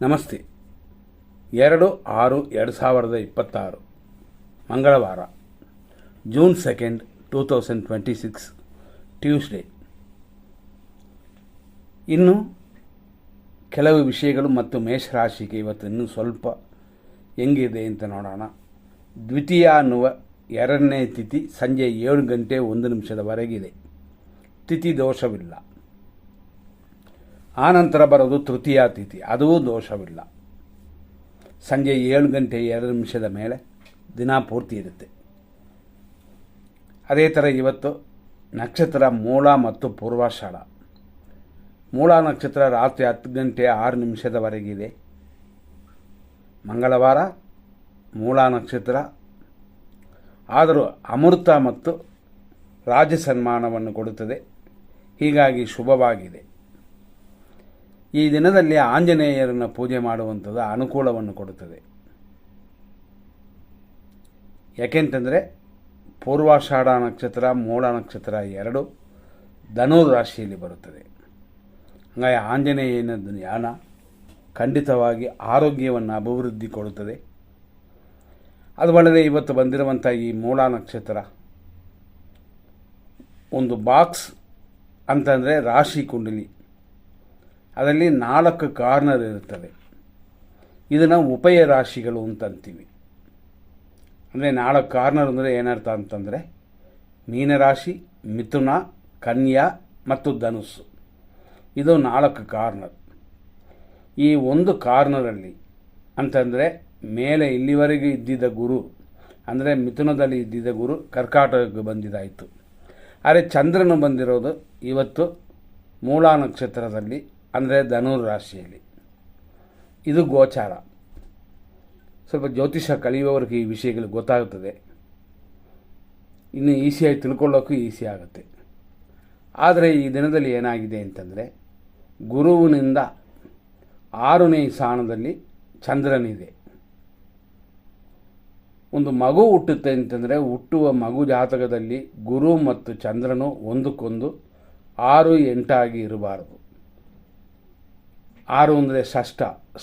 ನಮಸ್ತೆ. 2/6/2026 ಮಂಗಳವಾರ, June 2, 2026 Tuesday. ಇನ್ನು ಕೆಲವು ವಿಷಯಗಳು ಮತ್ತು ಮೇಷರಾಶಿಗೆ ಇವತ್ತು ಇನ್ನೂ ಸ್ವಲ್ಪ ಹೆಂಗಿದೆ ಅಂತ ನೋಡೋಣ. ದ್ವಿತೀಯ ಅನ್ನುವ 2ನೇ ತಿಥಿ ಸಂಜೆ 7 ಗಂಟೆ 1 ನಿಮಿಷದವರೆಗಿದೆ. ತಿಥಿ ದೋಷವಿಲ್ಲ. ಆನಂತರ ಬರೋದು ತೃತೀಯ ತಿಥಿ, ಅದೂ ದೋಷವಿಲ್ಲ. ಸಂಜೆ 7 ಗಂಟೆ 2 ನಿಮಿಷದ ಮೇಲೆ ದಿನ ಪೂರ್ತಿ ಇರುತ್ತೆ. ಅದೇ ಥರ ಇವತ್ತು ನಕ್ಷತ್ರ ಮೂಲ ಮತ್ತು ಪೂರ್ವಾಷಾಢ. ಮೂಲ ನಕ್ಷತ್ರ ರಾತ್ರಿ 10 ಗಂಟೆ 6 ನಿಮಿಷದವರೆಗಿದೆ. ಮಂಗಳವಾರ ಮೂಲ ನಕ್ಷತ್ರ, ಆದರೂ ಅಮೃತ ಮತ್ತು ರಾಜ ಸನ್ಮಾನವನ್ನು ಕೊಡುತ್ತದೆ. ಹೀಗಾಗಿ ಶುಭವಾಗಿದೆ. ಈ ದಿನದಲ್ಲಿ ಆಂಜನೇಯರನ್ನು ಪೂಜೆ ಮಾಡುವಂಥದ್ದು ಅನುಕೂಲವನ್ನು ಕೊಡುತ್ತದೆ. ಯಾಕೆಂತಂದರೆ ಪೂರ್ವಾಷಾಢ ನಕ್ಷತ್ರ, ಮೂಲ ನಕ್ಷತ್ರ 2 ಧನು ರಾಶಿಯಲ್ಲಿ ಬರುತ್ತದೆ. ಹಾಗಾಗಿ ಆಂಜನೇಯನ ಧ್ಯಾನ ಖಂಡಿತವಾಗಿ ಆರೋಗ್ಯವನ್ನು ಅಭಿವೃದ್ಧಿ ಕೊಡುತ್ತದೆ. ಅದು ಅಲ್ಲದೆ ಇವತ್ತು ಬಂದಿರುವಂಥ ಈ ಮೂಲ ನಕ್ಷತ್ರ ಒಂದು ಬಾಕ್ಸ್ ಅಂತಂದರೆ ರಾಶಿ ಕುಂಡಲಿ, ಅದರಲ್ಲಿ 4 ಕಾರ್ನರ್ ಇರುತ್ತದೆ. ಇದನ್ನು ಉಭಯ ರಾಶಿಗಳು ಅಂತಂತೀವಿ. ಅಂದರೆ 4 ಕಾರ್ನರ್ ಅಂದರೆ ಏನರ್ಥ ಅಂತಂದರೆ ಮೀನರಾಶಿ, ಮಿಥುನ, ಕನ್ಯಾ ಮತ್ತು ಧನುಸ್ಸು. ಇದು 4 ಕಾರ್ನರ್. ಈ ಒಂದು ಕಾರ್ನರಲ್ಲಿ ಅಂತಂದರೆ ಮೇಲೆ ಇಲ್ಲಿವರೆಗೆ ಇದ್ದಿದ್ದ ಗುರು, ಅಂದರೆ ಮಿಥುನದಲ್ಲಿ ಇದ್ದಿದ್ದ ಗುರು ಕರ್ಕಾಟಕಕ್ಕೆ ಬಂದಿದ್ದಾಯಿತು. ಆದರೆ ಚಂದ್ರನು ಬಂದಿರೋದು ಇವತ್ತು ಮೂಲ ನಕ್ಷತ್ರದಲ್ಲಿ, ಅಂದರೆ ಧನುರ್ ರಾಶಿಯಲ್ಲಿ. ಇದು ಗೋಚಾರ. ಸ್ವಲ್ಪ ಜ್ಯೋತಿಷ ಕಲಿಯುವವರಿಗೆ ಈ ವಿಷಯಗಳು ಗೊತ್ತಾಗುತ್ತದೆ. ಇನ್ನು ಈಸಿಯಾಗಿ ತಿಳ್ಕೊಳ್ಳೋಕ್ಕೂ ಈಸಿ ಆಗುತ್ತೆ. ಆದರೆ ಈ ದಿನದಲ್ಲಿ ಏನಾಗಿದೆ ಅಂತಂದರೆ ಗುರುವಿನಿಂದ 6ನೇ ಸ್ಥಾನದಲ್ಲಿ ಚಂದ್ರನಿದೆ. ಒಂದು ಮಗು ಹುಟ್ಟುತ್ತೆ ಅಂತಂದರೆ ಹುಟ್ಟುವ ಮಗು ಜಾತಕದಲ್ಲಿ ಗುರು ಮತ್ತು ಚಂದ್ರನು ಒಂದಕ್ಕೊಂದು 6, 8 ಆಗಿ ಇರಬಾರದು. 6 ಅಂದರೆ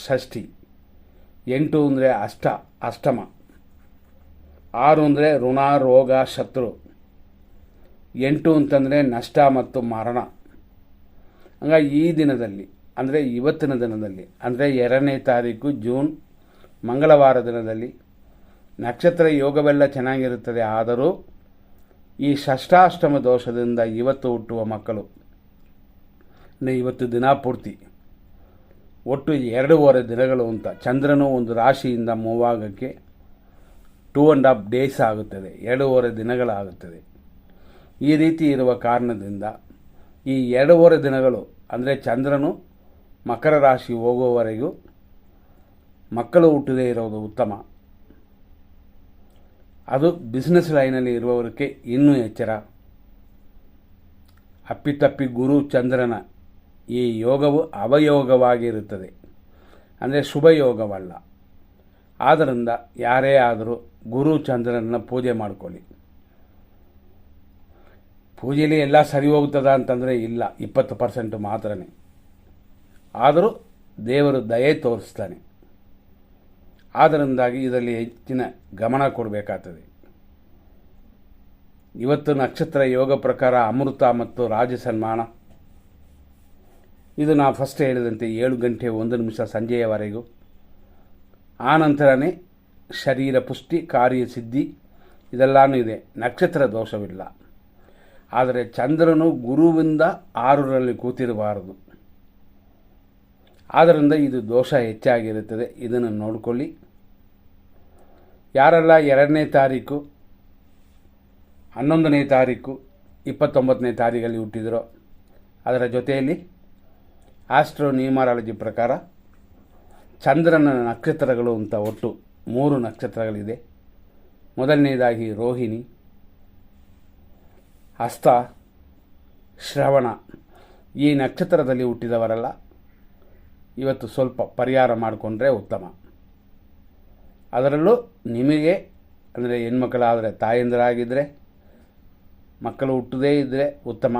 ಷಷ್ಠಿ, 8 ಅಂದರೆ ಅಷ್ಟಮ, 6 ಅಂದರೆ ಋಣ, ರೋಗ, ಶತ್ರು, 8 ಅಂತಂದರೆ ನಷ್ಟ ಮತ್ತು ಮರಣ. ಹಂಗಾಗಿ ಈ ದಿನದಲ್ಲಿ, ಅಂದರೆ ಇವತ್ತಿನ ದಿನದಲ್ಲಿ, ಅಂದರೆ 2ನೇ ತಾರೀಕು ಜೂನ್ ಮಂಗಳವಾರ ದಿನದಲ್ಲಿ ನಕ್ಷತ್ರ ಯೋಗವೆಲ್ಲ ಚೆನ್ನಾಗಿರುತ್ತದೆ. ಆದರೂ ಈ ಷಷ್ಠಾಷ್ಟಮ ದೋಷದಿಂದ ಇವತ್ತು ಹುಟ್ಟುವ ಮಕ್ಕಳು, ಇವತ್ತು ದಿನ ಪೂರ್ತಿ ಒಟ್ಟು 2.5 ದಿನಗಳು ಅಂತ, ಚಂದ್ರನು ಒಂದು ರಾಶಿಯಿಂದ ಮೂವಾಗಕ್ಕೆ 2.5 ಡೇಸ್ ಆಗುತ್ತದೆ, 2.5 ದಿನಗಳಾಗುತ್ತದೆ. ಈ ರೀತಿ ಇರುವ ಕಾರಣದಿಂದ ಈ 2.5 ದಿನಗಳು, ಅಂದರೆ ಚಂದ್ರನು ಮಕರ ರಾಶಿ ಹೋಗುವವರೆಗೂ ಮಕ್ಕಳು ಹುಟ್ಟದೇ ಇರೋದು ಉತ್ತಮ. ಅದು ಬಿಸ್ನೆಸ್ ಲೈನಲ್ಲಿ ಇರುವವರಿಗೆ ಇನ್ನೂ ಎಚ್ಚರ. ಅಪ್ಪಿತಪ್ಪಿ ಗುರು ಚಂದ್ರನ ಈ ಯೋಗವು ಅವಯೋಗವಾಗಿರುತ್ತದೆ, ಅಂದರೆ ಶುಭ ಯೋಗವಲ್ಲ. ಆದ್ದರಿಂದ ಯಾರೇ ಆದರೂ ಗುರು ಚಂದ್ರನ ಪೂಜೆ ಮಾಡಿಕೊಳ್ಳಿ. ಪೂಜೆಯಲ್ಲಿ ಎಲ್ಲ ಸರಿ ಹೋಗ್ತದ ಅಂತಂದರೆ ಇಲ್ಲ, 20% ಮಾತ್ರನೇ. ಆದರೂ ದೇವರು ದಯೆ ತೋರಿಸ್ತಾನೆ. ಆದ್ದರಿಂದಾಗಿ ಇದರಲ್ಲಿ ಹೆಚ್ಚಿನ ಗಮನ ಕೊಡಬೇಕಾಗ್ತದೆ. ಇವತ್ತು ನಕ್ಷತ್ರ ಯೋಗ ಪ್ರಕಾರ ಅಮೃತ ಮತ್ತು ರಾಜ ಸನ್ಮಾನ. ಇದು ನಾವು ಫಸ್ಟ್ ಹೇಳಿದಂತೆ 7 ಗಂಟೆ 1 ನಿಮಿಷ ಸಂಜೆಯವರೆಗೂ. ಆನಂತರನೇ ಶರೀರ ಪುಷ್ಟಿ, ಕಾರ್ಯಸಿದ್ಧಿ ಇದೆಲ್ಲನೂ ಇದೆ. ನಕ್ಷತ್ರ ದೋಷವಿಲ್ಲ. ಆದರೆ ಚಂದ್ರನು ಗುರುವಿಂದ 6ರಲ್ಲಿ ಕೂತಿರಬಾರದು. ಆದ್ದರಿಂದ ಇದು ದೋಷ ಹೆಚ್ಚಾಗಿರುತ್ತದೆ. ಇದನ್ನು ನೋಡಿಕೊಳ್ಳಿ. ಯಾರೆಲ್ಲ 2ನೇ ತಾರೀಕು, 11ನೇ ತಾರೀಕು, 29ನೇ ತಾರೀಕಲ್ಲಿ ಹುಟ್ಟಿದರೋ, ಅದರ ಜೊತೆಯಲ್ಲಿ ಆಸ್ಟ್ರೋ ನ್ಯೂಮರಾಲಜಿ ಪ್ರಕಾರ ಚಂದ್ರನ ನಕ್ಷತ್ರಗಳು ಅಂತ ಒಟ್ಟು 3 ನಕ್ಷತ್ರಗಳಿದೆ. ಮೊದಲನೇದಾಗಿ ರೋಹಿಣಿ, ಹಸ್ತ, ಶ್ರವಣ. ಈ ನಕ್ಷತ್ರದಲ್ಲಿ ಹುಟ್ಟಿದವರೆಲ್ಲ ಇವತ್ತು ಸ್ವಲ್ಪ ಪರಿಹಾರ ಮಾಡಿಕೊಂಡ್ರೆ ಉತ್ತಮ. ಅದರಲ್ಲೂ ನಿಮಗೆ, ಅಂದರೆ ಹೆಣ್ಮಕ್ಕಳಾದರೆ ತಾಯಂದಿರಾಗಿದ್ದರೆ, ಮಕ್ಕಳು ಹುಟ್ಟದೇ ಇದ್ದರೆ ಉತ್ತಮ.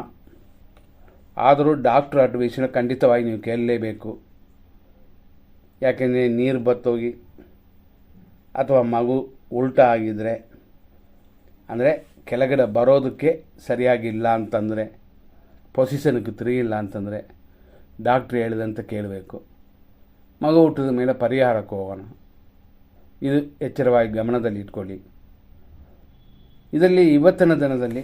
ಆದರೂ ಡಾಕ್ಟ್ರ್ ಅಡ್ವೈಸನ್ನು ಖಂಡಿತವಾಗಿ ನೀವು ಕೇಳಲೇಬೇಕು. ಯಾಕೆಂದರೆ ನೀರು ಬತ್ತೋಗಿ ಅಥವಾ ಮಗು ಉಲ್ಟಾ ಆಗಿದ್ದರೆ, ಅಂದರೆ ಕೆಳಗಡೆ ಬರೋದಕ್ಕೆ ಸರಿಯಾಗಿಲ್ಲ ಅಂತಂದರೆ, ಪೊಸಿಷನ್ಗೆ ತಿರುಗಿಲ್ಲ ಅಂತಂದರೆ ಡಾಕ್ಟ್ರ್ ಹೇಳಿದಂತೆ ಕೇಳಬೇಕು. ಮಗು ಹುಟ್ಟಿದ ಮೇಲೆ ಪರಿಹಾರಕ್ಕೆ ಹೋಗೋಣ. ಇದು ಎಚ್ಚರವಾಗಿ ಗಮನದಲ್ಲಿ ಇಟ್ಕೊಳ್ಳಿ. ಇದರಲ್ಲಿ ಇವತ್ತಿನ ದಿನದಲ್ಲಿ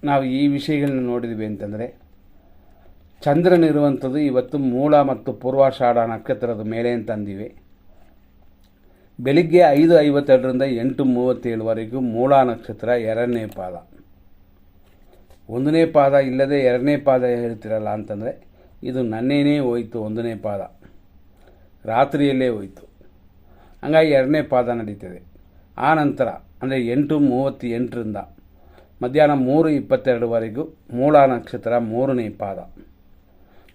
ನಾವು ಈ ವಿಷಯಗಳನ್ನ ನೋಡಿದ್ವಿ ಅಂತಂದರೆ, ಚಂದ್ರನಿರುವಂಥದ್ದು ಇವತ್ತು ಮೂಲ ಮತ್ತು ಪೂರ್ವಾಷಾಢ ನಕ್ಷತ್ರದ ಮೇಲೆ ಅಂತಂದಿವೆ. ಬೆಳಿಗ್ಗೆ 5:52ರಿಂದ 8:37ವರೆಗೂ ಮೂಲ ನಕ್ಷತ್ರ 2ನೇ ಪಾದ. 1ನೇ ಪಾದ ಇಲ್ಲದೆ 2ನೇ ಪಾದ ಹೇಳ್ತಿರಲ್ಲ ಅಂತಂದರೆ, ಇದು ನನ್ನೇನೇ ಹೋಯಿತು. 1ನೇ ಪಾದ ರಾತ್ರಿಯಲ್ಲೇ ಹೋಯಿತು, ಹಂಗಾಗಿ 2ನೇ ಪಾದ ನಡೀತದೆ. ಆ ನಂತರ ಅಂದರೆ 8:38ರಿಂದ ಮಧ್ಯಾಹ್ನ 3:22ವರೆಗೂ ಮೂಲ ನಕ್ಷತ್ರ 3ನೇ ಪಾದ.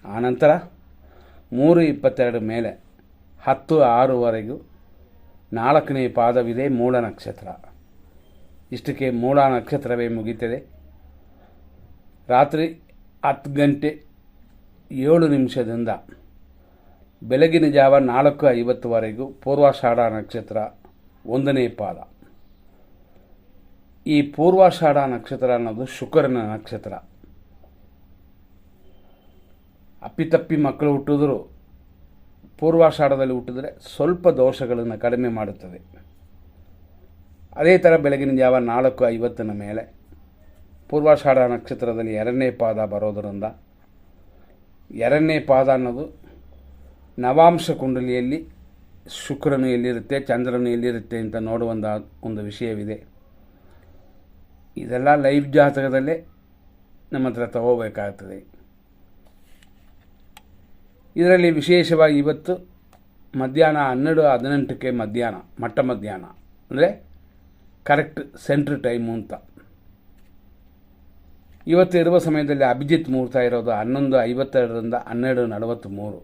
ಆನಂತರ 3:22 ಮೇಲೆ 10:06ವರೆಗೂ 4ನೇ ಪಾದವಿದೆ ಮೂಲ ನಕ್ಷತ್ರ. ಇಷ್ಟಕ್ಕೆ ಮೂಲ ನಕ್ಷತ್ರವೇ ಮುಗೀತದೆ. ರಾತ್ರಿ 10:07 ಬೆಳಗಿನ ಜಾವ 4:50ವರೆಗೂ ಪೂರ್ವಾಷಾಢ ನಕ್ಷತ್ರ 1ನೇ ಪಾದ. ಈ ಪೂರ್ವಾಷಾಢ ನಕ್ಷತ್ರ ಅನ್ನೋದು ಶುಕ್ರನ ನಕ್ಷತ್ರ. ಅಪ್ಪಿತಪ್ಪಿ ಮಕ್ಕಳು ಹುಟ್ಟಿದ್ರು ಪೂರ್ವಾಷಾಢದಲ್ಲಿ ಹುಟ್ಟಿದ್ರೆ ಸ್ವಲ್ಪ ದೋಷಗಳನ್ನು ಕಡಿಮೆ ಮಾಡುತ್ತದೆ. ಅದೇ ಥರ ಬೆಳಗಿನ ಜಾವ 4:50 ಮೇಲೆ ಪೂರ್ವಾಷಾಢ ನಕ್ಷತ್ರದಲ್ಲಿ 2ನೇ ಪಾದ ಬರೋದರಿಂದ, 2ನೇ ಪಾದ ಅನ್ನೋದು ನವಾಂಶ ಕುಂಡಲಿಯಲ್ಲಿ ಶುಕ್ರನು ಎಲ್ಲಿರುತ್ತೆ, ಚಂದ್ರನು ಎಲ್ಲಿರುತ್ತೆ ಅಂತ ನೋಡುವ ಒಂದು ವಿಷಯವಿದೆ. ಇದೆಲ್ಲ ಲೈವ್ ಜಾತಕದಲ್ಲೇ ನಮ್ಮ ಹತ್ರ ತಗೋಬೇಕಾಗ್ತದೆ. ಇದರಲ್ಲಿ ವಿಶೇಷವಾಗಿ ಇವತ್ತು ಮಧ್ಯಾಹ್ನ 12:18ಕ್ಕೆ ಮಧ್ಯಾಹ್ನ ಅಂದರೆ ಕರೆಕ್ಟ್ ಸೆಂಟ್ರ್ ಟೈಮು ಅಂತ. ಇವತ್ತು ಇರುವ ಸಮಯದಲ್ಲಿ ಅಭಿಜಿತ್ ಮುಹೂರ್ತ ಇರೋದು 11:52ರಿಂದ 12:43.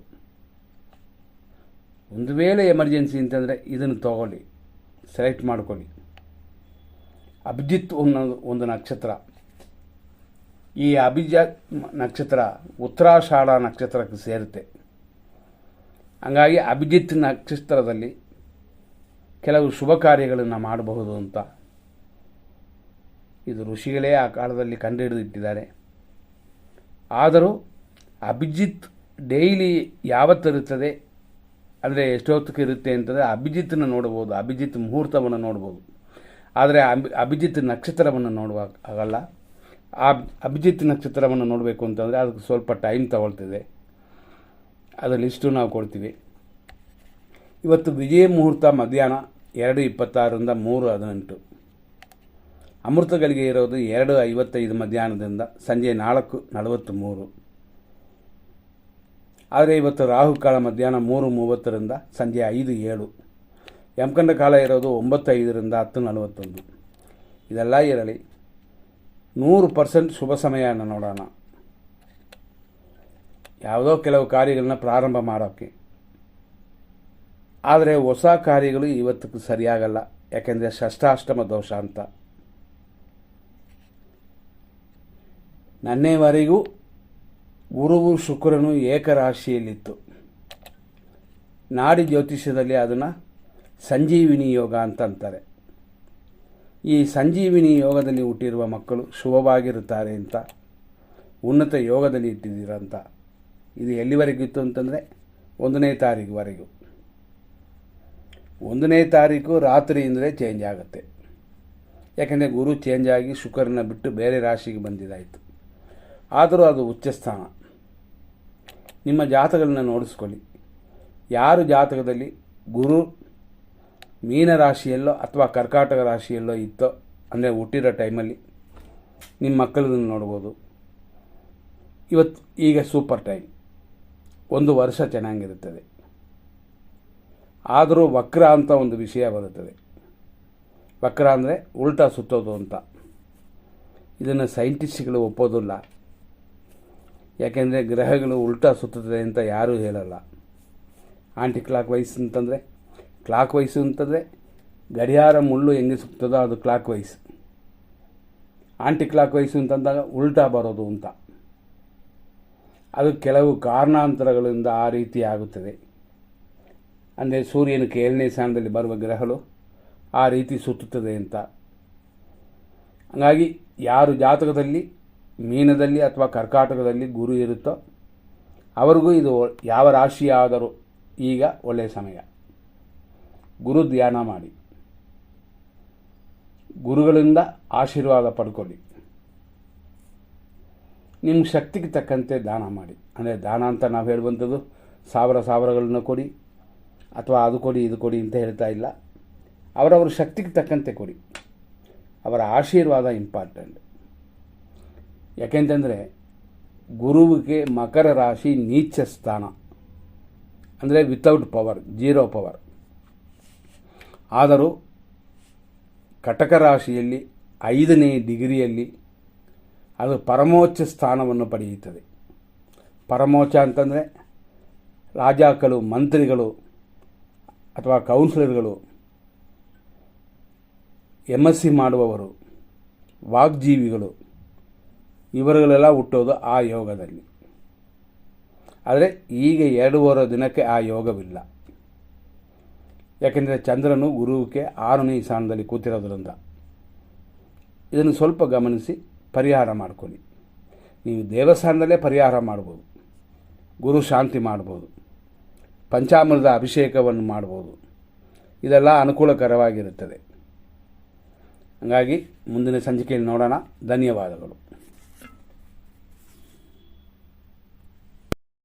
ಒಂದು ವೇಳೆ ಎಮರ್ಜೆನ್ಸಿ ಅಂತಂದರೆ ಇದನ್ನು ತಗೊಳ್ಳಿ, ಸೆಲೆಕ್ಟ್ ಮಾಡ್ಕೊಳ್ಳಿ. ಅಭಿಜಿತ್ ಅನ್ನೋದು ಒಂದು ನಕ್ಷತ್ರ. ಈ ಅಭಿಜಿತ್ ನಕ್ಷತ್ರ ಉತ್ತರಾಷಾಢ ನಕ್ಷತ್ರಕ್ಕೆ ಸೇರುತ್ತೆ. ಹಂಗಾಗಿ ಅಭಿಜಿತ್ ನಕ್ಷತ್ರದಲ್ಲಿ ಕೆಲವು ಶುಭ ಕಾರ್ಯಗಳನ್ನು ಮಾಡಬಹುದು ಅಂತ ಇದು ಋಷಿಗಳೇ ಆ ಕಾಲದಲ್ಲಿ ಕಂಡುಹಿಡಿದಿಟ್ಟಿದ್ದಾರೆ. ಆದರೂ ಅಭಿಜಿತ್ ಡೈಲಿ ಯಾವತ್ತಿರುತ್ತದೆ ಅಂದರೆ ಎಷ್ಟೊತ್ತಿಗೆ ಇರುತ್ತೆ ಅಂತಂದರೆ ಅಭಿಜಿತ್ತನ್ನು ನೋಡ್ಬೋದು, ಅಭಿಜಿತ್ ಮುಹೂರ್ತವನ್ನು ನೋಡ್ಬೋದು. ಆದರೆ ಅಭಿಜಿತ್ ನಕ್ಷತ್ರವನ್ನು ಆಗಲ್ಲ. ಆ ಅಭಿಜಿತ್ ನಕ್ಷತ್ರವನ್ನು ನೋಡಬೇಕು ಅಂತಂದರೆ ಅದಕ್ಕೆ ಸ್ವಲ್ಪ ಟೈಮ್ ತಗೊಳ್ತಿದೆ. ಅದರ ಲಿಸ್ಟು ನಾವು ಕೊಡ್ತೀವಿ. ಇವತ್ತು ವಿಜಯ ಮುಹೂರ್ತ ಮಧ್ಯಾಹ್ನ 2:26ರಿಂದ 3:18. ಅಮೃತಗಳಿಗೆ ಇರೋದು 2:55 ಮಧ್ಯಾಹ್ನದಿಂದ ಸಂಜೆ 4:43. ಆದರೆ ಇವತ್ತು ರಾಹುಕಾಲ ಮಧ್ಯಾಹ್ನ 3:30ರಿಂದ ಸಂಜೆ 5:07. ಯಮಕಂಡ ಕಾಲ ಇರೋದು 9:05ರಿಂದ 10:41. ಇದೆಲ್ಲ ಇರಲಿ, 100% ಶುಭ ಸಮಯವನ್ನು ನೋಡೋಣ. ಯಾವುದೋ ಕೆಲವು ಕಾರ್ಯಗಳನ್ನ ಪ್ರಾರಂಭ ಮಾಡೋಕ್ಕೆ. ಆದರೆ ಹೊಸ ಕಾರ್ಯಗಳು ಇವತ್ತಿಗೆ ಸರಿಯಾಗಲ್ಲ, ಯಾಕೆಂದರೆ ಷಷ್ಠಾಷ್ಟಮ ದೋಷ ಅಂತ. ನನ್ನೆವರೆಗೂ ಗುರುವು ಶುಕ್ರನು ಏಕರಾಶಿಯಲ್ಲಿತ್ತು. ನಾಡಿ ಜ್ಯೋತಿಷ್ಯದಲ್ಲಿ ಅದನ್ನು ಸಂಜೀವಿನಿ ಯೋಗ ಅಂತಂತಾರೆ. ಈ ಸಂಜೀವಿನಿ ಯೋಗದಲ್ಲಿ ಹುಟ್ಟಿರುವ ಮಕ್ಕಳು ಶುಭವಾಗಿರುತ್ತಾರೆ ಅಂತ, ಉನ್ನತ ಯೋಗದಲ್ಲಿ ಇಟ್ಟಿದ್ದೀರಂತ. ಇದು ಎಲ್ಲಿವರೆಗಿತ್ತು ಅಂತಂದರೆ 1ನೇ ತಾರೀಕುವರೆಗೂ. 1ನೇ ತಾರೀಕು ರಾತ್ರಿಯಿಂದಲೇ ಚೇಂಜ್ ಆಗುತ್ತೆ. ಯಾಕೆಂದರೆ ಗುರು ಚೇಂಜ್ ಆಗಿ ಶುಕ್ರನ ಬಿಟ್ಟು ಬೇರೆ ರಾಶಿಗೆ ಬಂದಿದ್ದಾಯಿತು. ಆದರೂ ಅದು ಉಚ್ಚಸ್ಥಾನ. ನಿಮ್ಮ ಜಾತಕಗಳನ್ನ ನೋಡಿಸ್ಕೊಳ್ಳಿ. ಯಾರು ಜಾತಕದಲ್ಲಿ ಗುರು ಮೀನರಾಶಿಯಲ್ಲೋ ಅಥವಾ ಕರ್ಕಾಟಕ ರಾಶಿಯಲ್ಲೋ ಇತ್ತೋ, ಅಂದರೆ ಹುಟ್ಟಿರೋ ಟೈಮಲ್ಲಿ ನಿಮ್ಮ ಮಕ್ಕಳನ್ನು ನೋಡ್ಬೋದು. ಇವತ್ತು ಈಗ ಸೂಪರ್ ಟೈಮ್, 1 ವರ್ಷ ಚೆನ್ನಾಗಿರುತ್ತದೆ. ಆದರೂ ವಕ್ರ ಅಂತ ಒಂದು ವಿಷಯ ಬರುತ್ತದೆ. ವಕ್ರ ಅಂದರೆ ಉಲ್ಟಾ ಸುತ್ತೋದು ಅಂತ. ಇದನ್ನು ಸೈಂಟಿಸ್ಟ್ಗಳು ಒಪ್ಪೋದಿಲ್ಲ. ಯಾಕೆಂದರೆ ಗ್ರಹಗಳು ಉಲ್ಟಾ ಸುತ್ತುತ್ತದೆ ಅಂತ ಯಾರೂ ಹೇಳಲ್ಲ. ಆಂಟಿ ಕ್ಲಾಕ್ ವೈಸ್ ಅಂತಂದರೆ, ಕ್ಲಾಕ್ ವೈಸು ಅಂತಂದರೆ ಗಡಿಯಾರ ಮುಳ್ಳು ಹೆಂಗೆ ಸುತ್ತದೋ ಅದು clockwise. Anticlockwise ಅಂತಂದಾಗ ಉಲ್ಟಾ ಬರೋದು ಅಂತ. ಅದು ಕೆಲವು ಕಾರಣಾಂತರಗಳಿಂದ ಆ ರೀತಿ ಆಗುತ್ತದೆ. ಅಂದರೆ ಸೂರ್ಯನಕ್ಕೆ 7ನೇ ಸ್ಥಾನದಲ್ಲಿ ಬರುವ ಗ್ರಹಗಳು ಆ ರೀತಿ ಸುತ್ತುತ್ತದೆ ಅಂತ. ಹಾಗಾಗಿ ಯಾರು ಜಾತಕದಲ್ಲಿ ಮೀನದಲ್ಲಿ ಅಥವಾ ಕರ್ಕಾಟಕದಲ್ಲಿ ಗುರು ಇರುತ್ತೋ ಅವರಿಗೂ ಇದು ಯಾವ ರಾಶಿಯಾದರೂ ಈಗ ಒಳ್ಳೆಯ ಸಮಯ. ಗುರು ಧ್ಯಾನ ಮಾಡಿ, ಗುರುಗಳಿಂದ ಆಶೀರ್ವಾದ ಪಡ್ಕೊಳ್ಳಿ. ನಿಮ್ಮ ಶಕ್ತಿಗೆ ತಕ್ಕಂತೆ ದಾನ ಮಾಡಿ. ಅಂದರೆ ದಾನ ಅಂತ ನಾವು ಹೇಳುವಂಥದ್ದು ಸಾವಿರಗಳನ್ನು ಕೊಡಿ ಅಥವಾ ಅದು ಕೊಡಿ ಇದು ಕೊಡಿ ಅಂತ ಹೇಳ್ತಾ ಇಲ್ಲ. ಅವರವರ ಶಕ್ತಿಗೆ ತಕ್ಕಂತೆ ಕೊಡಿ. ಅವರ ಆಶೀರ್ವಾದ ಇಂಪಾರ್ಟೆಂಟ್. ಯಾಕೆಂತಂದರೆ ಗುರುವಿಗೆ ಮಕರ ರಾಶಿ ನೀಚ ಸ್ಥಾನ, ಅಂದರೆ ವಿತೌಟ್ ಪವರ್, 0 ಪವರ್. ಆದರೂ ಕಟಕ ರಾಶಿಯಲ್ಲಿ 5ನೇ ಡಿಗ್ರಿಯಲ್ಲಿ ಅದು ಪರಮೋಚ್ಚ ಸ್ಥಾನವನ್ನು ಪಡೆಯುತ್ತದೆ. ಪರಮೋಚ್ಚ ಅಂತಂದರೆ ರಾಜಾಗಳು, ಮಂತ್ರಿಗಳು ಅಥವಾ ಕೌನ್ಸಿಲರ್ಗಳು, MSc ಮಾಡುವವರು, ವಾಗ್ಜೀವಿಗಳು ಇವರುಗಳೆಲ್ಲ ಹುಟ್ಟೋದು ಆ ಯೋಗದಲ್ಲಿ. ಆದರೆ ಈಗ 2 ದಿನಕ್ಕೆ ಆ ಯೋಗವಿಲ್ಲ. ಯಾಕೆಂದರೆ ಚಂದ್ರನು ಗುರುವಿಗೆ 6ನೇ ಸ್ಥಾನದಲ್ಲಿ ಕೂತಿರೋದ್ರಿಂದ. ಇದನ್ನು ಸ್ವಲ್ಪ ಗಮನಿಸಿ ಪರಿಹಾರ ಮಾಡಿಕೊಳ್ಳಿ. ನೀವು ದೇವಸ್ಥಾನದಲ್ಲೇ ಪರಿಹಾರ ಮಾಡ್ಬೋದು, ಗುರು ಶಾಂತಿ ಮಾಡ್ಬೋದು, ಪಂಚಾಮೃತ ಅಭಿಷೇಕವನ್ನು ಮಾಡ್ಬೋದು. ಇದೆಲ್ಲ ಅನುಕೂಲಕರವಾಗಿರುತ್ತದೆ. ಹಾಗಾಗಿ ಮುಂದಿನ ಸಂಚಿಕೆಯಲ್ಲಿ ನೋಡೋಣ. ಧನ್ಯವಾದಗಳು.